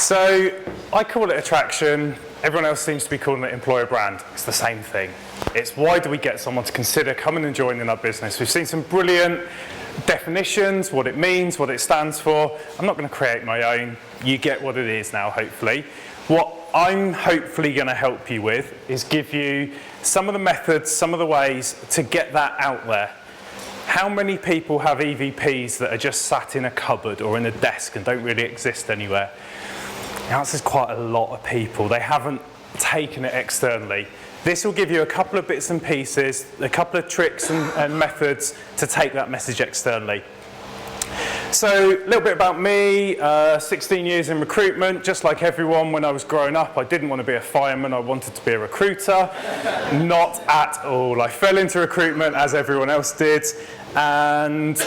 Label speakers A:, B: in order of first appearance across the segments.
A: So I call it attraction. Everyone else seems to be calling it employer brand. It's the same thing. It's why do we get someone to consider coming and joining our business? We've seen some brilliant definitions, what it means, what it stands for. I'm not going to create my own. You get what it is now, hopefully. What I'm hopefully going to help you with is give you some of the methods, some of the ways to get that out there. How many people have EVPs that are just sat in a cupboard or in a desk and don't really exist anywhere? The answer is quite a lot of people. They haven't taken it externally. This will give you a couple of bits and pieces, a couple of tricks and methods to take that message externally. So a little bit about me, 16 years in recruitment. Just like everyone, when I was growing up, I didn't want to be a fireman, I wanted to be a recruiter. Not at all. I fell into recruitment as everyone else did, and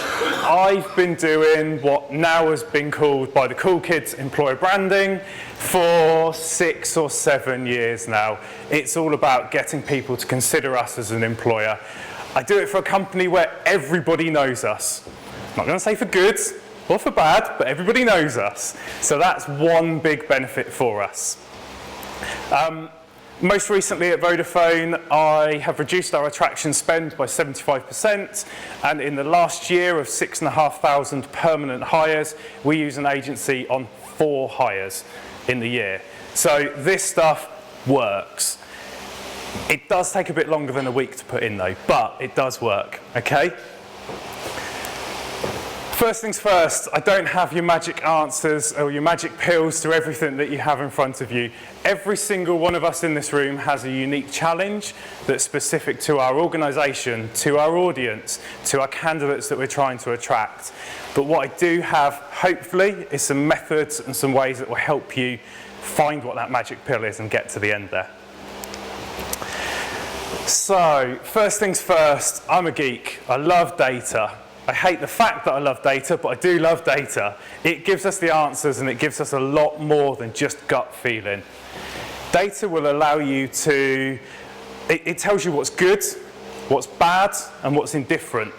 A: I've been doing what now has been called by the cool kids employer branding for 6 or 7 years now. It's all about getting people to consider us as an employer. I do it for a company where everybody knows us. I'm not going to say for good or for bad, but everybody knows us. So that's one big benefit for us. Most recently at Vodafone, I have reduced our attraction spend by 75%, and in the last year of 6,500 permanent hires, we use an agency on 4 hires in the year. So this stuff works. It does take a bit longer than a week to put in though, but it does work, okay? First things first, I don't have your magic answers or your magic pills to everything that you have in front of you. Every single one of us in this room has a unique challenge that's specific to our organisation, to our audience, to our candidates that we're trying to attract. But what I do have, hopefully, is some methods and some ways that will help you find what that magic pill is and get to the end there. So, first things first, I'm a geek. I love data. I hate the fact that I love data, but I do love data. It gives us the answers and it gives us a lot more than just gut feeling. Data will allow you to, it tells you what's good, what's bad, and what's indifferent.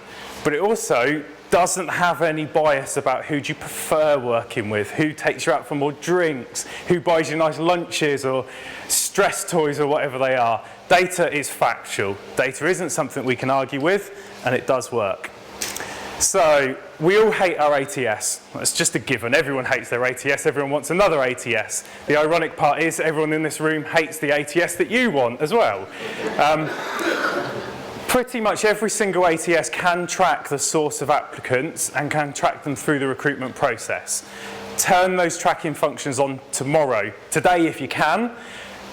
A: But it also doesn't have any bias about who do you prefer working with, who takes you out for more drinks, who buys you nice lunches or stress toys or whatever they are. Data is factual. Data isn't something we can argue with, and it does work. So, we all hate our ATS. That's just a given. Everyone hates their ATS. Everyone wants another ATS. The ironic part is everyone in this room hates the ATS that you want as well. Pretty much every single ATS can track the source of applicants and can track them through the recruitment process. Turn those tracking functions on tomorrow. Today, if you can.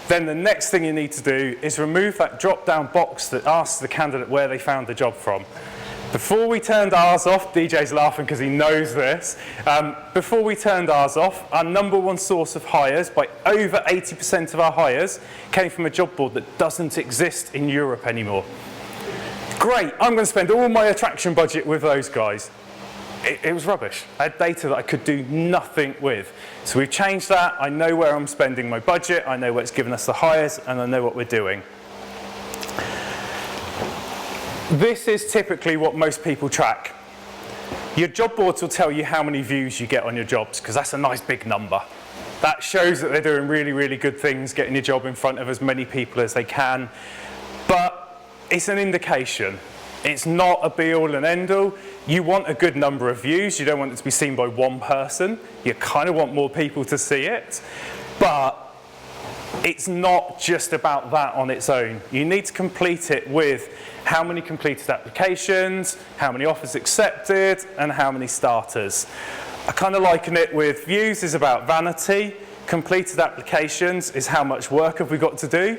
A: Then the next thing you need to do is remove that drop-down box that asks the candidate where they found the job from. Before we turned ours off, DJ's laughing because he knows this, before we turned ours off, our number one source of hires, by over 80% of our hires, came from a job board that doesn't exist in Europe anymore. Great, I'm going to spend all my attraction budget with those guys. It was rubbish. I had data that I could do nothing with. So we've changed that. I know where I'm spending my budget, I know what's given us the hires, and I know what we're doing. This is typically what most people track. Your job boards will tell you how many views you get on your jobs, because that's a nice big number. That shows that they're doing really, really good things, getting your job in front of as many people as they can. But it's an indication. It's not a be-all and end-all. You want a good number of views. You don't want it to be seen by one person. You kind of want more people to see it. But it's not just about that on its own. You need to complete it with how many completed applications, how many offers accepted, and how many starters. I kind of liken it with views is about vanity, completed applications is how much work have we got to do,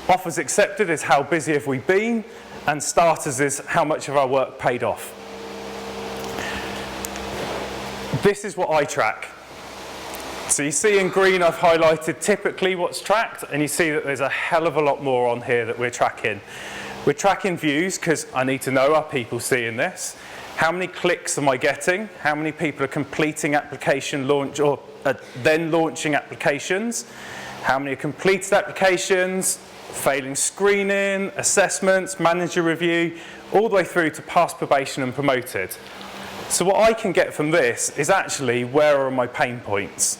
A: offers accepted is how busy have we been, and starters is how much of our work paid off. This is what I track. So you see in green I've highlighted typically what's tracked, and you see that there's a hell of a lot more on here that we're tracking. We're tracking views because I need to know, are people seeing this? How many clicks am I getting? How many people are completing application launch or then launching applications? How many are completed applications, failing screening, assessments, manager review, all the way through to past probation and promoted. So what I can get from this is actually where are my pain points?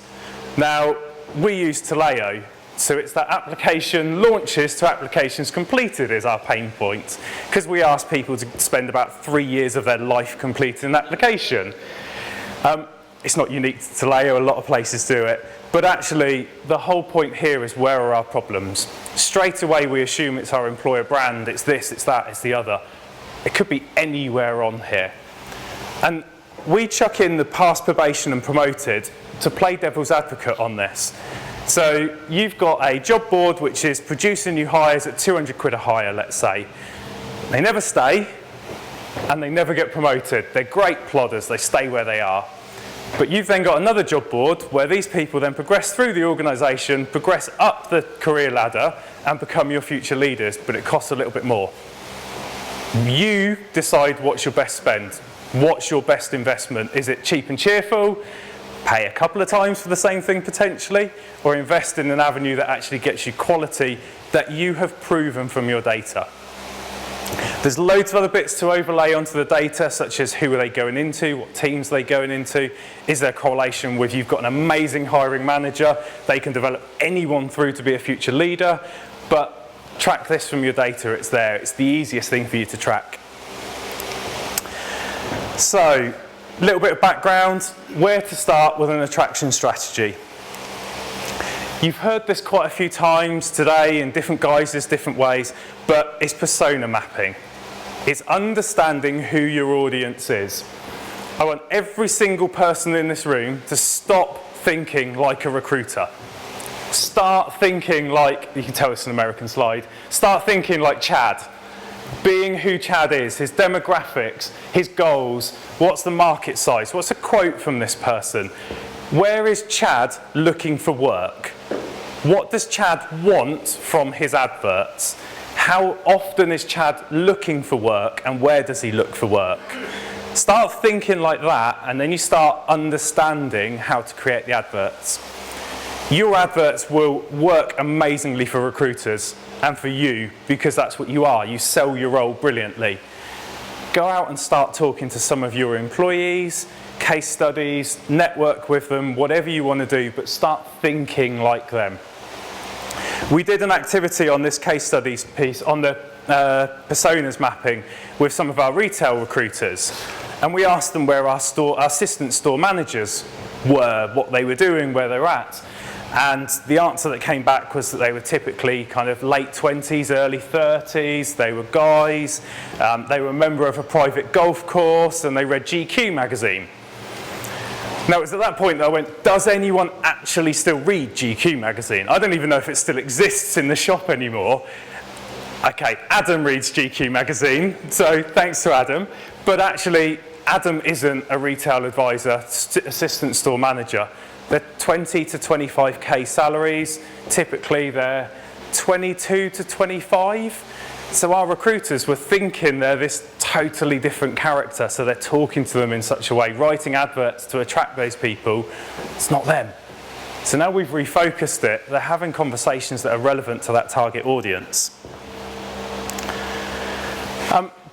A: Now, we use Taleo. So it's that application launches to applications completed is our pain point, because we ask people to spend about 3 years of their life completing an application. It's not unique to Taleo, a lot of places do it, but actually the whole point here is where are our problems? Straight away we assume it's our employer brand, it's this, it's that, it's the other. It could be anywhere on here. And we chuck in the past probation and promoted to play devil's advocate on this. So you've got a job board which is producing new hires at 200 quid a hire, let's say. They never stay and they never get promoted. They're great plodders, they stay where they are. But you've then got another job board where these people then progress through the organisation, progress up the career ladder and become your future leaders, but it costs a little bit more. You decide what's your best spend. What's your best investment? Is it cheap and cheerful? Pay a couple of times for the same thing potentially, or invest in an avenue that actually gets you quality that you have proven from your data. There's loads of other bits to overlay onto the data, such as who are they going into, what teams are they going into, is there a correlation with you've got an amazing hiring manager, they can develop anyone through to be a future leader, but track this from your data, it's there, it's the easiest thing for you to track. So, a little bit of background, where to start with an attraction strategy. You've heard this quite a few times today in different guises, different ways, but it's persona mapping. It's understanding who your audience is. I want every single person in this room to stop thinking like a recruiter. Start thinking like, you can tell it's an American slide, start thinking like Chad. Being who Chad is, his demographics, his goals, what's the market size, what's a quote from this person? Where is Chad looking for work? What does Chad want from his adverts? How often is Chad looking for work and where does he look for work? Start thinking like that and then you start understanding how to create the adverts. Your adverts will work amazingly for recruiters and for you because that's what you are. You sell your role brilliantly. Go out and start talking to some of your employees, case studies, network with them, whatever you want to do, but start thinking like them. We did an activity on this case studies piece on the personas mapping with some of our retail recruiters, and we asked them where our assistant store managers were, what they were doing, where they're at. And the answer that came back was that they were typically kind of late 20s, early 30s, they were guys, they were a member of a private golf course, and they read GQ magazine. Now, it was at that point that I went, does anyone actually still read GQ magazine? I don't even know if it still exists in the shop anymore. Okay, Adam reads GQ magazine, so thanks to Adam. But actually, Adam isn't a retail advisor, assistant store manager. They're 20 to 25k salaries. Typically, they're 22 to 25. So our recruiters were thinking they're this totally different character, so they're talking to them in such a way, writing adverts to attract those people. It's not them. So now we've refocused it, they're having conversations that are relevant to that target audience.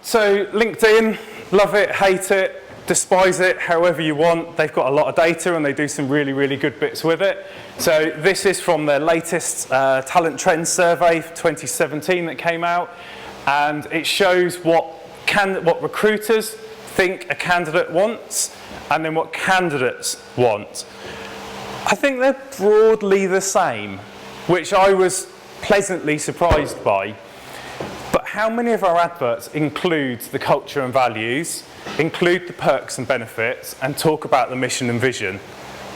A: So LinkedIn, love it, hate it, despise it, however you want. They've got a lot of data and they do some really, really good bits with it. So this is from their latest Talent Trends survey for 2017 that came out, and it shows what recruiters think a candidate wants and then what candidates want. I think they're broadly the same, which I was pleasantly surprised by. But how many of our adverts include the culture and values, include the perks and benefits, and talk about the mission and vision?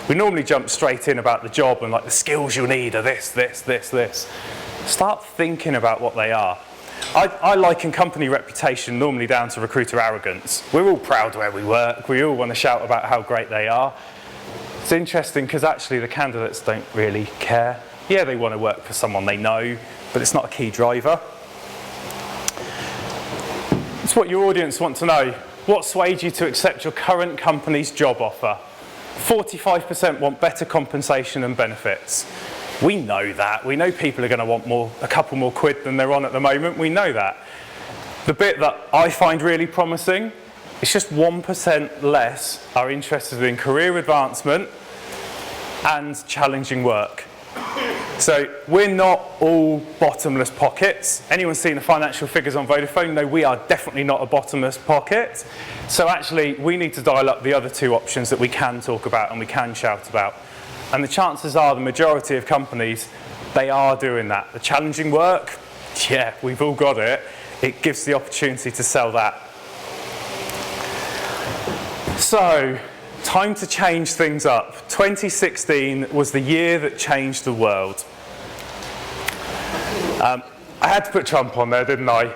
A: We normally jump straight in about the job and like the skills you'll need are this, this, this, this. Start thinking about what they are. I liken company reputation normally down to recruiter arrogance. We're all proud where we work. We all want to shout about how great they are. It's interesting because actually the candidates don't really care. Yeah, they want to work for someone they know, but it's not a key driver. It's what your audience want to know. What swayed you to accept your current company's job offer? 45% want better compensation and benefits. We know that. We know people are going to want a couple more quid than they're on at the moment. We know that. The bit that I find really promising, it's just 1% less are interested in career advancement and challenging work. So we're not all bottomless pockets. Anyone seen the financial figures on Vodafone? No, we are definitely not a bottomless pocket. So actually, we need to dial up the other two options that we can talk about and we can shout about. And the chances are the majority of companies, they are doing that. The challenging work, yeah, we've all got it. It gives the opportunity to sell that. So, time to change things up. 2016 was the year that changed the world. I had to put Trump on there, didn't I?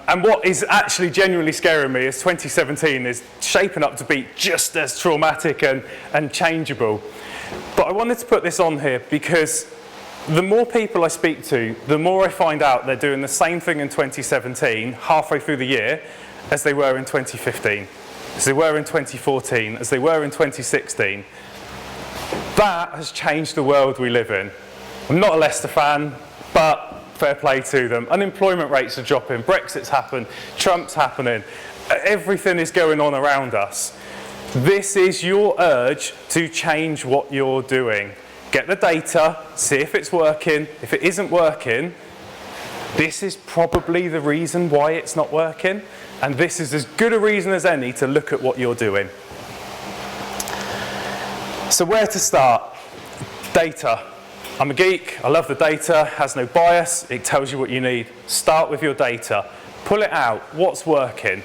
A: And what is actually genuinely scaring me is 2017 is shaping up to be just as traumatic and changeable. But I wanted to put this on here because the more people I speak to, the more I find out they're doing the same thing in 2017, halfway through the year, as they were in 2015, as they were in 2014, as they were in 2016. That has changed the world we live in. I'm not a Leicester fan, but fair play to them. Unemployment rates are dropping, Brexit's happened, Trump's happening, everything is going on around us. This is your urge to change what you're doing. Get the data, see if it's working. If it isn't working, this is probably the reason why it's not working. And this is as good a reason as any to look at what you're doing. So where to start? Data. I'm a geek, I love the data, has no bias, it tells you what you need. Start with your data. Pull it out. What's working?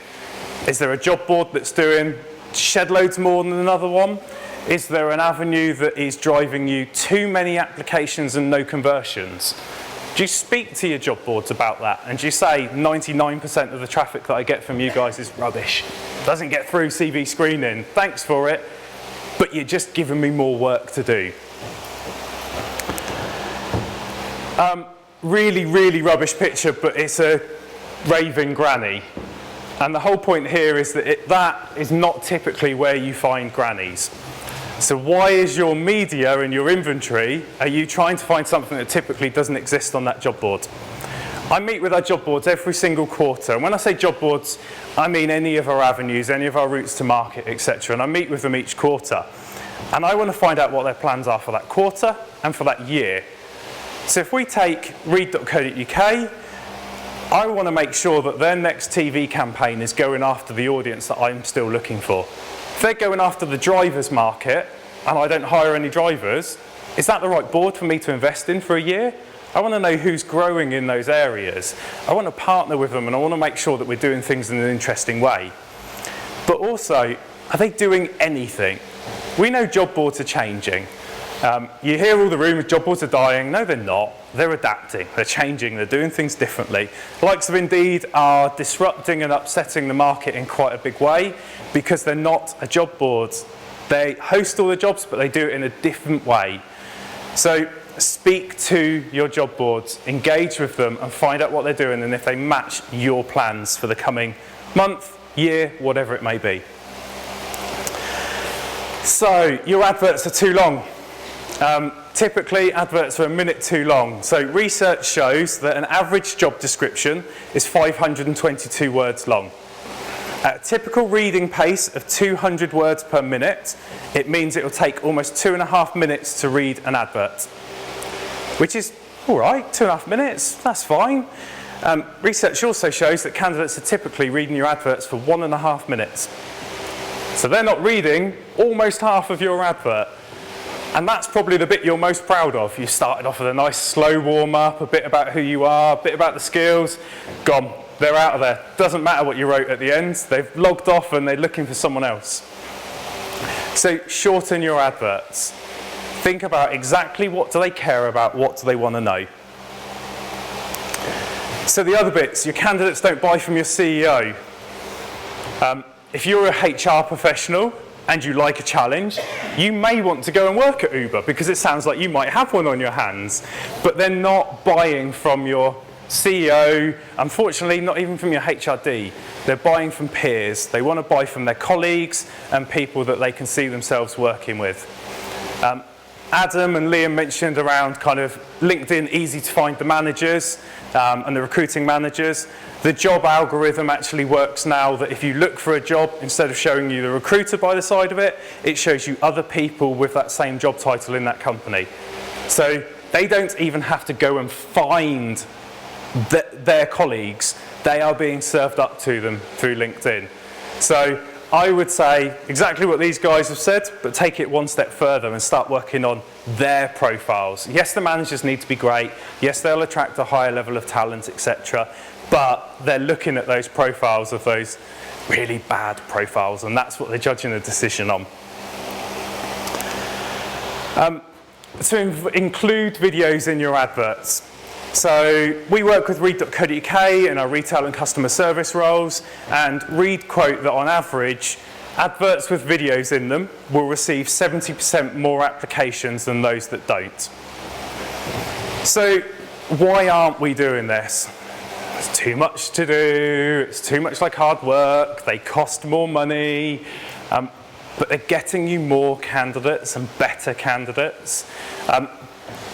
A: Is there a job board that's doing shed loads more than another one? Is there an avenue that is driving you too many applications and no conversions? Do you speak to your job boards about that? And do you say 99% of the traffic that I get from you guys is rubbish? Doesn't get through CV screening. Thanks for it, but you're just giving me more work to do. Really, really rubbish picture, but it's a raving granny. And the whole point here is that that is not typically where you find grannies. So why is your media in your inventory, are you trying to find something that typically doesn't exist on that job board? I meet with our job boards every single quarter. And when I say job boards, I mean any of our avenues, any of our routes to market, etc. And I meet with them each quarter. And I want to find out what their plans are for that quarter and for that year. So if we take read.co.uk, I want to make sure that their next TV campaign is going after the audience that I'm still looking for. If they're going after the drivers market and I don't hire any drivers, is that the right board for me to invest in for a year? I want to know who's growing in those areas. I want to partner with them and I want to make sure that we're doing things in an interesting way. But also, are they doing anything? We know job boards are changing. You hear all the rumours, job boards are dying. No, they're not. They're adapting, they're changing, they're doing things differently. The likes of Indeed are disrupting and upsetting the market in quite a big way because they're not a job board. They host all the jobs, but they do it in a different way. So speak to your job boards, engage with them and find out what they're doing and if they match your plans for the coming month, year, whatever it may be. So your adverts are too long. Typically, adverts are a minute too long. So research shows that an average job description is 522 words long. At a typical reading pace of 200 words per minute, it means it will take almost 2.5 minutes to read an advert. Which is all right, 2.5 minutes, that's fine. Research also shows that candidates are typically reading your adverts for 1.5 minutes. So they're not reading almost half of your advert. And that's probably the bit you're most proud of. You started off with a nice slow warm-up, a bit about who you are, a bit about the skills. Gone. They're out of there. Doesn't matter what you wrote at the end. They've logged off and they're looking for someone else. So shorten your adverts. Think about exactly what do they care about, what do they want to know. So the other bits, your candidates don't buy from your CEO. If you're a HR professional, and you like a challenge, you may want to go and work at Uber because it sounds like you might have one on your hands, but they're not buying from your CEO, unfortunately not even from your HRD. They're buying from peers. They want to buy from their colleagues and people that they can see themselves working with. Adam and Liam mentioned around kind of LinkedIn, easy to find the managers and the recruiting managers. The job algorithm actually works now that if you look for a job, instead of showing you the recruiter by the side of it, it shows you other people with that same job title in that company. So They don't even have to go and find their colleagues. They are being served up to them through LinkedIn. So I would say exactly what these guys have said, but take it one step further and start working on their profiles. Yes, the managers need to be great. Yes, they'll attract a higher level of talent, etc. But they're looking at those profiles of those really bad profiles, and that's what they're judging a decision on. To include videos in your adverts. So we work with read.co.uk in our retail and customer service roles, and Read quote that on average, adverts with videos in them will receive 70% more applications than those that don't. So why aren't we doing this? It's too much to do, it's too much like hard work, they cost more money, but they're getting you more candidates and better candidates.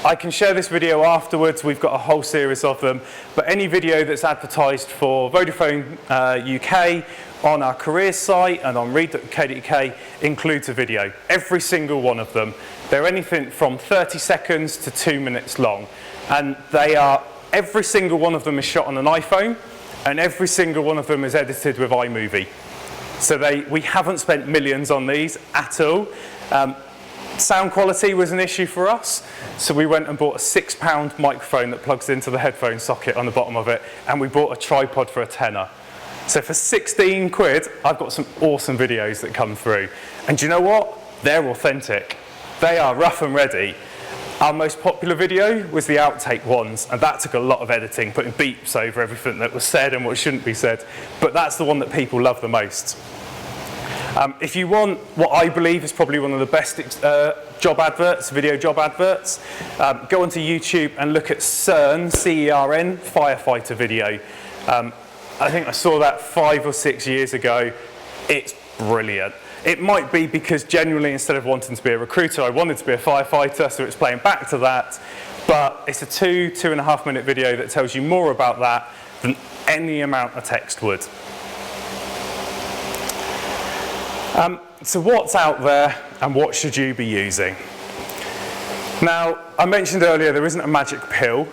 A: I can share this video afterwards, we've got a whole series of them, but any video that's advertised for Vodafone UK on our careers site and on read.co.uk includes a video. Every single one of them. They're anything from 30 seconds to 2 minutes long, and every single one of them is shot on an iPhone, and every single one of them is edited with iMovie. So we haven't spent millions on these at all. Sound quality was an issue for us, so we went and bought a £6 microphone that plugs into the headphone socket on the bottom of it, and we bought a tripod for a tenner. So for 16 quid, I've got some awesome videos that come through. And do you know what? They're authentic. They are rough and ready. Our most popular video was the outtake ones, and that took a lot of editing, putting beeps over everything that was said and what shouldn't be said. But that's the one that people love the most. If you want what I believe is probably one of the best job adverts, video job adverts, go onto YouTube and look at CERN, C-E-R-N, firefighter video. I think I saw that 5 or 6 years ago. It's brilliant. It might be because genuinely, instead of wanting to be a recruiter, I wanted to be a firefighter, so it's playing back to that. But it's a 2.5 minute video that tells you more about that than any amount of text would. So what's out there and what should you be using? Now, I mentioned earlier there isn't a magic pill.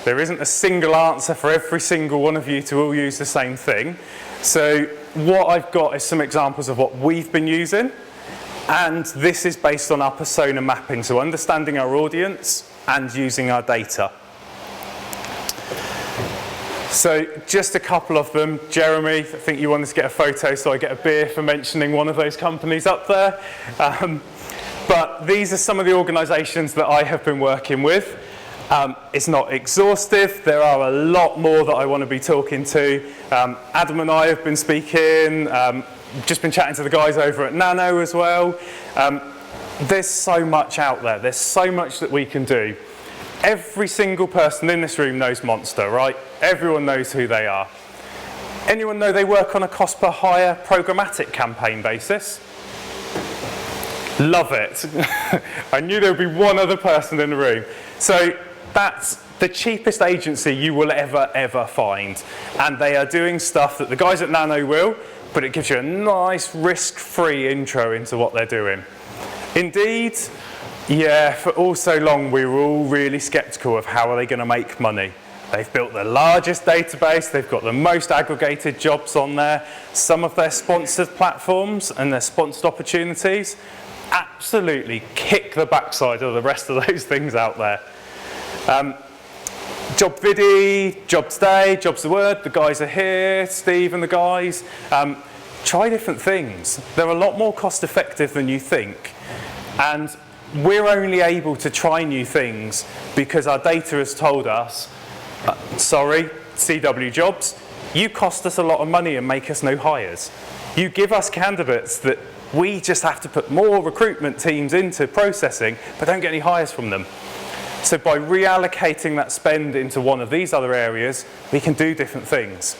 A: There isn't a single answer for every single one of you to all use the same thing. So what I've got is some examples of what we've been using, and this is based on our persona mapping, so understanding our audience and using our data. So just a couple of them. Jeremy, I think you wanted to get a photo, so I get a beer for mentioning one of those companies up there. But these are some of the organisations that I have been working with. It's not exhaustive. There are a lot more that I want to be talking to. Adam and I have been speaking, just been chatting to the guys over at Nano as well. There's so much out there. There's so much that we can do. Every single person in this room knows Monster, right? Everyone knows who they are. Anyone know they work on a cost per hire programmatic campaign basis? Love it. I knew there would be one other person in the room. So that's the cheapest agency you will ever find. And they are doing stuff that the guys at Nano will, but it gives you a nice risk-free intro into what they're doing. Indeed, yeah, for all so long we were all really sceptical of how are they going to make money. They've built the largest database, they've got the most aggregated jobs on there, some of their sponsored platforms and their sponsored opportunities absolutely kick the backside of the rest of those things out there. JobVidi, Job Today, Jobs the Word, the guys are here, Steve and the guys. Try different things. They're a lot more cost effective than you think. And we're only able to try new things because our data has told us, sorry, CW Jobs, you cost us a lot of money and make us no hires. You give us candidates that we just have to put more recruitment teams into processing, but don't get any hires from them. So by reallocating that spend into one of these other areas, we can do different things.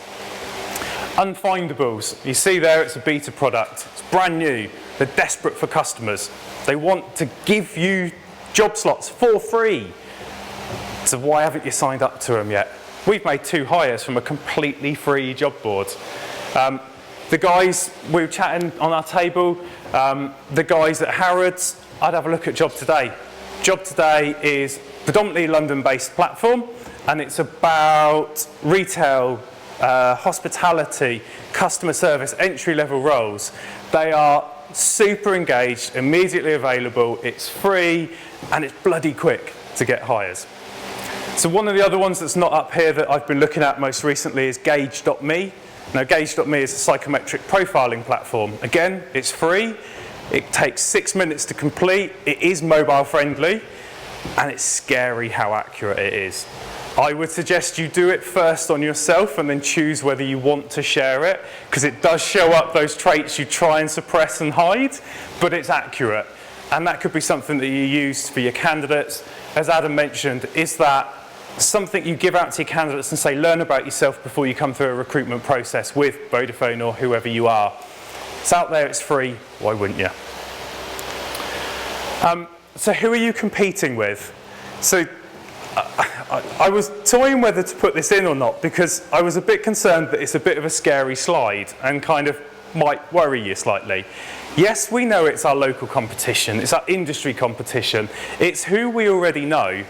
A: Unfindables, you see there it's a beta product. It's brand new. They're desperate for customers. They want to give you job slots for free. So why haven't you signed up to them yet? We've made 2 hires from a completely free job board. The guys, we were chatting on our table, the guys at Harrods, I'd have a look at Job Today. Job Today is predominantly London-based platform, and it's about retail, hospitality, customer service, entry-level roles. They are super engaged, immediately available, it's free, and it's bloody quick to get hires. So one of the other ones that's not up here that I've been looking at most recently is Gauge.me. Now Gauge.me is a psychometric profiling platform. Again, it's free, it takes 6 minutes to complete, it is mobile friendly, and it's scary how accurate it is. I would suggest you do it first on yourself and then choose whether you want to share it, because it does show up those traits you try and suppress and hide, but it's accurate. And that could be something that you use for your candidates. As Adam mentioned, is that something you give out to your candidates and say, learn about yourself before you come through a recruitment process with Vodafone or whoever you are. It's out there, it's free, why wouldn't you? So who are you competing with? So I was toying whether to put this in or not, because I was a bit concerned that it's a bit of a scary slide and kind of might worry you slightly. Yes, we know it's our local competition, it's our industry competition, it's who we already know,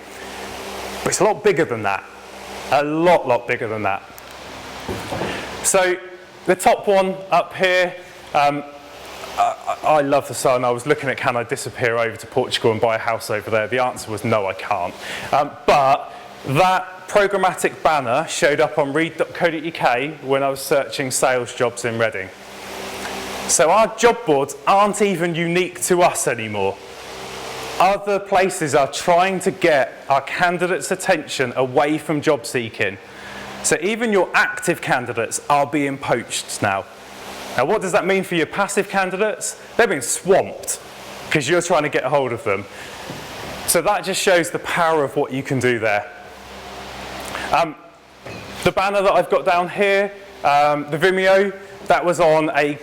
A: but it's a lot bigger than that. A lot bigger than that. So the top one up here, I love the sun. I was looking at, can I disappear over to Portugal and buy a house over there? The answer was no, I can't. But that programmatic banner showed up on read.co.uk when I was searching sales jobs in Reading. So our job boards aren't even unique to us anymore. Other places are trying to get our candidates' attention away from job seeking. So even your active candidates are being poached now. Now what does that mean for your passive candidates? They're being swamped because you're trying to get a hold of them. So that just shows the power of what you can do there. The banner that I've got down here, the Vimeo, that was on a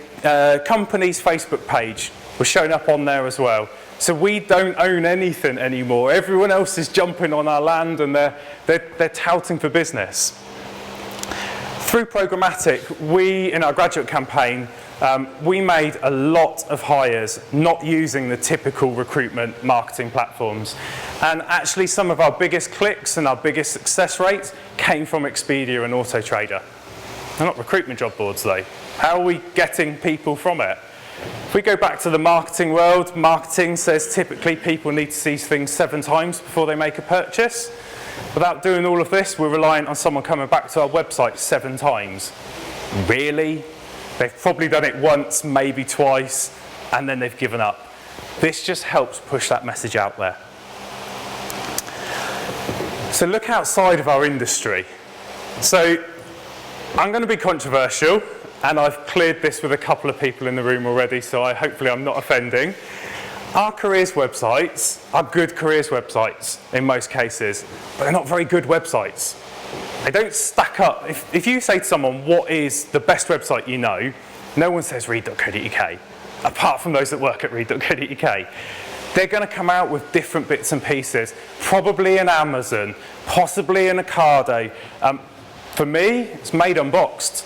A: company's Facebook page, was shown up on there as well. So we don't own anything anymore. Everyone else is jumping on our land and they're touting for business. Through programmatic, we, in our graduate campaign, we made a lot of hires not using the typical recruitment marketing platforms. And actually some of our biggest clicks and our biggest success rates came from Expedia and Auto Trader. They're not recruitment job boards though. How are we getting people from it? If we go back to the marketing world, marketing says typically people need to see things 7 times before they make a purchase. Without doing all of this, we're reliant on someone coming back to our website 7 times. Really? They've probably done it once, maybe twice, and then they've given up. This just helps push that message out there. So look outside of our industry. So I'm going to be controversial, and I've cleared this with a couple of people in the room already, so hopefully I'm not offending. Our careers websites are good careers websites in most cases, but they're not very good websites. They don't stack up. If you say to someone, what is the best website you know, no one says read.co.uk, apart from those that work at read.co.uk. They're going to come out with different bits and pieces, probably in Amazon, possibly in Ocado. For me, it's Made Unboxed.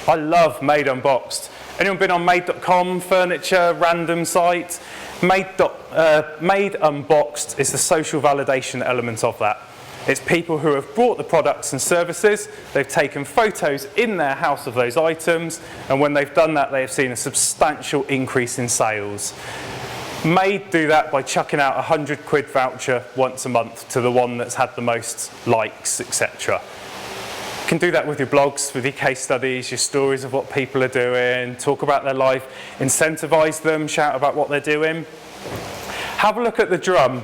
A: I love Made Unboxed. Anyone been on made.com, furniture, random site? Made Unboxed is the social validation element of that. It's people who have bought the products and services, they've taken photos in their house of those items, and when they've done that, they have seen a substantial increase in sales. Made do that by chucking out a £100 voucher once a month to the one that's had the most likes, etc. You can do that with your blogs, with your case studies, your stories of what people are doing, talk about their life, incentivize them, shout about what they're doing. Have a look at The Drum.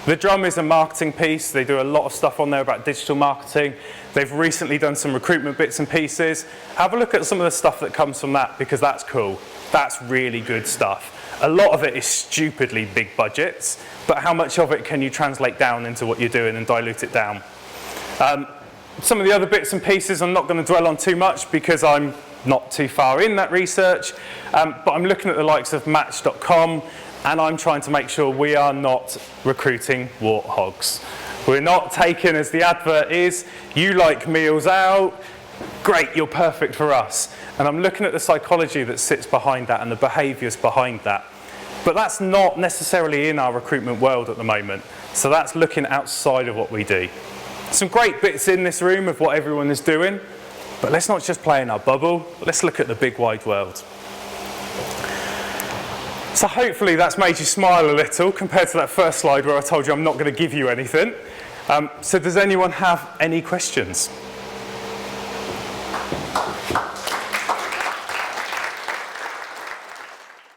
A: The Drum is a marketing piece. They do a lot of stuff on there about digital marketing. They've recently done some recruitment bits and pieces. Have a look at some of the stuff that comes from that, because that's cool. That's really good stuff. A lot of it is stupidly big budgets, but how much of it can you translate down into what you're doing and dilute it down? Some of the other bits and pieces I'm not going to dwell on too much because I'm not too far in that research, but I'm looking at the likes of Match.com, and I'm trying to make sure we are not recruiting warthogs. We're not taking, as the advert is, you like meals out, great, you're perfect for us. And I'm looking at the psychology that sits behind that and the behaviours behind that. But that's not necessarily in our recruitment world at the moment. So that's looking outside of what we do. Some great bits in this room of what everyone is doing, but let's not just play in our bubble. Let's look at the big wide world. So hopefully that's made you smile a little compared to that first slide where I told you I'm not going to give you anything. So does anyone have any questions?